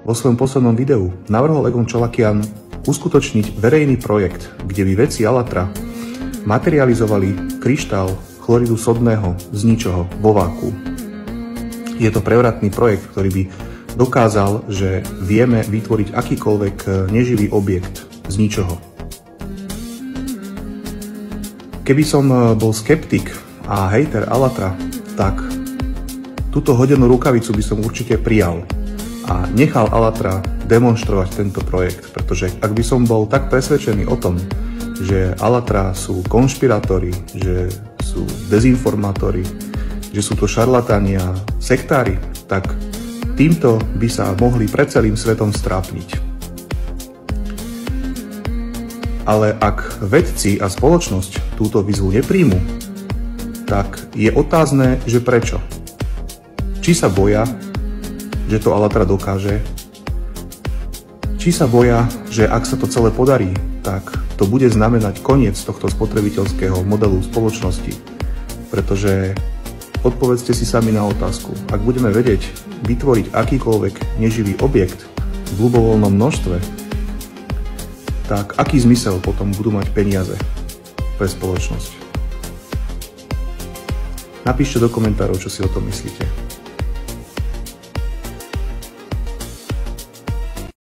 vo svojom poslednom videu navrhol Egon Čolakian uskutočniť verejný projekt, kde by vedci Allatra materializovali kryštál chloridu sodného z ničoho vo váku. Je to prevratný projekt, ktorý by dokázal, že vieme vytvoriť akýkoľvek neživý objekt z ničoho. Keby som bol skeptik a hejter Allatra, tak túto hodenú rukavicu by som určite prijal a nechal Allatra demonštrovať tento projekt, pretože ak by som bol tak presvedčený o tom, že Allatra sú konšpirátori, že sú dezinformátori, že sú to šarlatáni a sektári, tak týmto by sa mohli pred celým svetom strápniť. Ale ak vedci a spoločnosť túto výzvu nepríjmu, tak je otázne, že prečo. Či sa boja, že to Allatra dokáže, či sa boja, že ak sa to celé podarí, tak to bude znamenať koniec tohto spotrebiteľského modelu spoločnosti. Pretože odpovedzte si sami na otázku. Ak budeme vedieť vytvoriť akýkoľvek neživý objekt v ľubovoľnom množstve, tak aký zmysel potom budú mať peniaze pre spoločnosť? Napíšte do komentárov, čo si o tom myslíte.